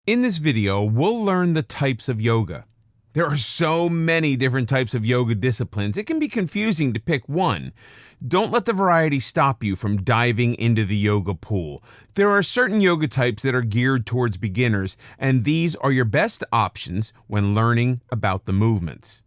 In this video, we'll learn the types of yoga. There are so many different types of yoga disciplines, it can be confusing to pick one. Don't let the variety stop you from diving into the yoga pool. There are certain yoga types that are geared towards beginners, and these are your best options when learning about the movements.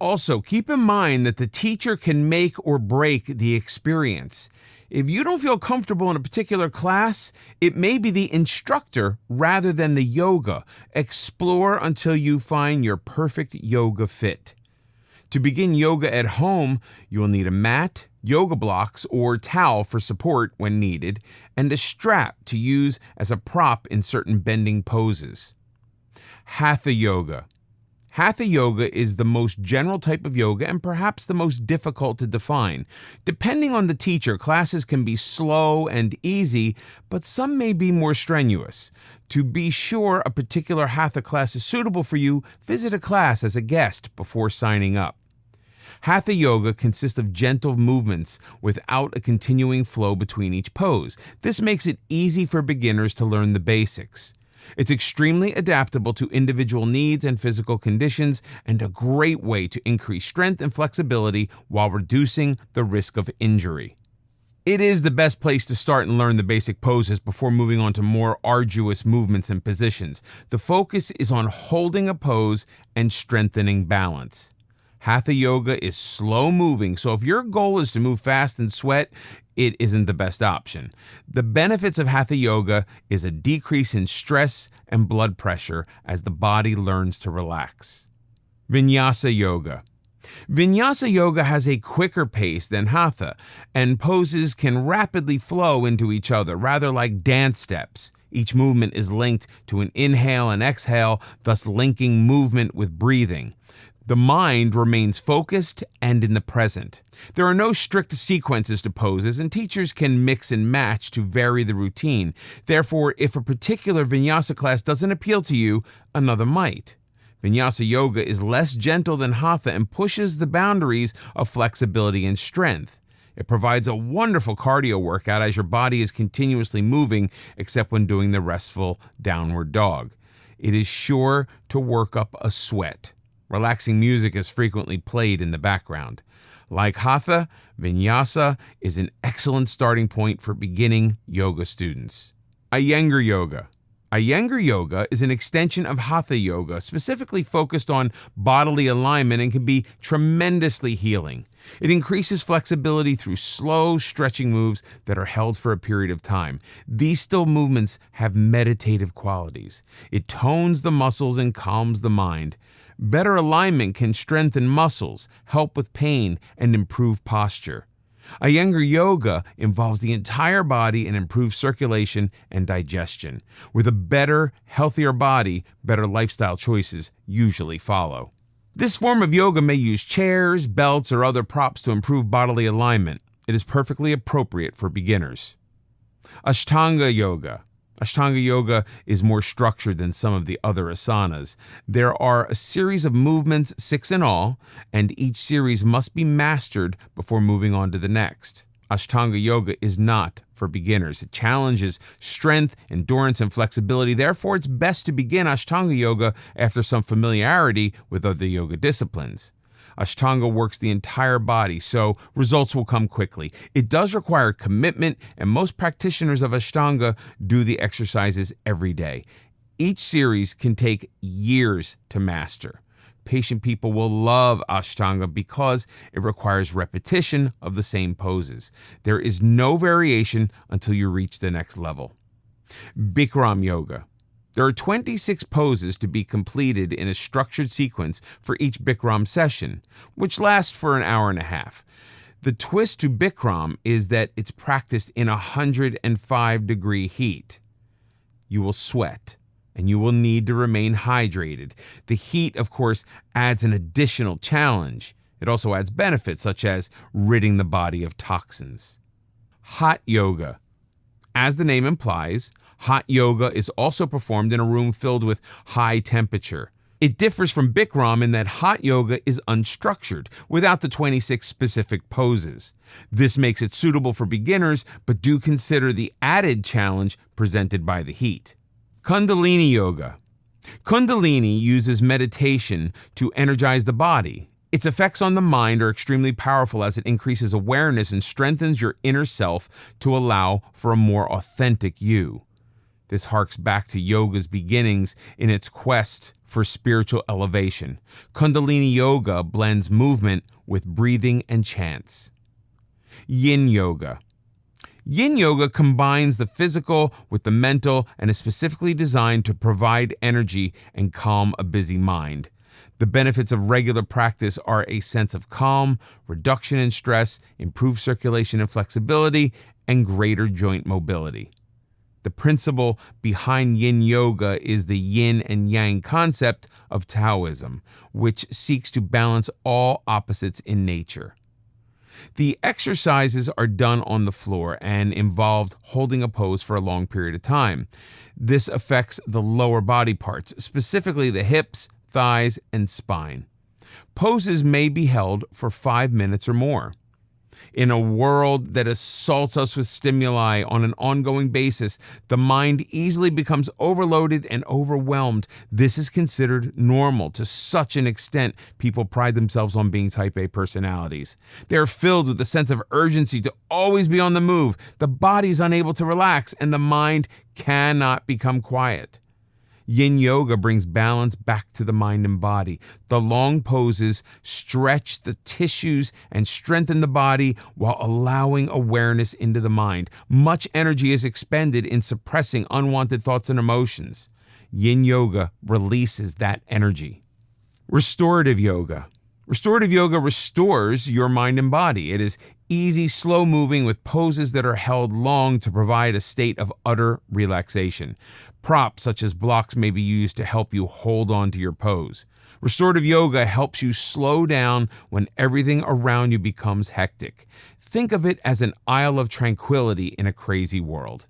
Also, keep in mind that the teacher can make or break the experience. If you don't feel comfortable in a particular class, it may be the instructor rather than the yoga. Explore until you find your perfect yoga fit. To begin yoga at home, you will need a mat, yoga blocks, or towel for support when needed, and a strap to use as a prop in certain bending poses. Hatha yoga. Hatha yoga is the most general type of yoga and perhaps the most difficult to define. Depending on the teacher, classes can be slow and easy, but some may be more strenuous. To be sure a particular Hatha class is suitable for you, visit a class as a guest before signing up. Hatha yoga consists of gentle movements without a continuing flow between each pose. This makes it easy for beginners to learn the basics. It's extremely adaptable to individual needs and physical conditions, and a great way to increase strength and flexibility while reducing the risk of injury. It is the best place to start and learn the basic poses before moving on to more arduous movements and positions. The focus is on holding a pose and strengthening balance. Hatha yoga is slow moving, so if your goal is to move fast and sweat, it isn't the best option. The benefits of Hatha yoga is a decrease in stress and blood pressure as the body learns to relax. Vinyasa yoga. Vinyasa yoga has a quicker pace than Hatha, and poses can rapidly flow into each other, rather like dance steps. Each movement is linked to an inhale and exhale, thus linking movement with breathing. The mind remains focused and in the present. There are no strict sequences to poses, and teachers can mix and match to vary the routine. Therefore, if a particular vinyasa class doesn't appeal to you, another might. Vinyasa yoga is less gentle than Hatha and pushes the boundaries of flexibility and strength. It provides a wonderful cardio workout as your body is continuously moving, except when doing the restful downward dog. It is sure to work up a sweat. Relaxing music is frequently played in the background. Like Hatha, Vinyasa is an excellent starting point for beginning yoga students. Iyengar yoga. Iyengar yoga is an extension of Hatha yoga, specifically focused on bodily alignment, and can be tremendously healing. It increases flexibility through slow stretching moves that are held for a period of time. These still movements have meditative qualities. It tones the muscles and calms the mind. Better alignment can strengthen muscles, help with pain, and improve posture. Iyengar yoga involves the entire body and improves circulation and digestion. With a better, healthier body, better lifestyle choices usually follow. This form of yoga may use chairs, belts, or other props to improve bodily alignment. It is perfectly appropriate for beginners. Ashtanga yoga. Ashtanga yoga is more structured than some of the other asanas. There are a series of movements, 6 in all, and each series must be mastered before moving on to the next. Ashtanga yoga is not for beginners. It challenges strength, endurance, and flexibility. Therefore, it's best to begin Ashtanga yoga after some familiarity with other yoga disciplines. Ashtanga works the entire body, so results will come quickly. It does require commitment, and most practitioners of Ashtanga do the exercises every day. Each series can take years to master. Patient people will love Ashtanga because it requires repetition of the same poses. There is no variation until you reach the next level. Bikram yoga. There are 26 poses to be completed in a structured sequence for each Bikram session, which lasts for an hour and a half. The twist to Bikram is that it's practiced in 105-degree heat. You will sweat, and you will need to remain hydrated. The heat, of course, adds an additional challenge. It also adds benefits, such as ridding the body of toxins. Hot yoga. As the name implies, hot yoga is also performed in a room filled with high temperature. It differs from Bikram in that hot yoga is unstructured, without the 26 specific poses. This makes it suitable for beginners, but do consider the added challenge presented by the heat. Kundalini yoga. Kundalini uses meditation to energize the body. Its effects on the mind are extremely powerful as it increases awareness and strengthens your inner self to allow for a more authentic you. This harks back to yoga's beginnings in its quest for spiritual elevation. Kundalini yoga blends movement with breathing and chants. Yin yoga. Yin yoga combines the physical with the mental and is specifically designed to provide energy and calm a busy mind. The benefits of regular practice are a sense of calm, reduction in stress, improved circulation and flexibility, and greater joint mobility. The principle behind yin yoga is the yin and yang concept of Taoism, which seeks to balance all opposites in nature. The exercises are done on the floor and involved holding a pose for a long period of time. This affects the lower body parts, specifically the hips, thighs, and spine. Poses may be held for 5 minutes or more. In a world that assaults us with stimuli on an ongoing basis, the mind easily becomes overloaded and overwhelmed. This is considered normal to such an extent people pride themselves on being type A personalities. They are filled with a sense of urgency to always be on the move. The body is unable to relax, and the mind cannot become quiet. Yin yoga brings balance back to the mind and body. The long poses stretch the tissues and strengthen the body while allowing awareness into the mind. Much energy is expended in suppressing unwanted thoughts and emotions. Yin yoga releases that energy. Restorative yoga. Restorative yoga restores your mind and body. It is easy, slow-moving with poses that are held long to provide a state of utter relaxation. Props such as blocks may be used to help you hold on to your pose. Restorative yoga helps you slow down when everything around you becomes hectic. Think of it as an isle of tranquility in a crazy world.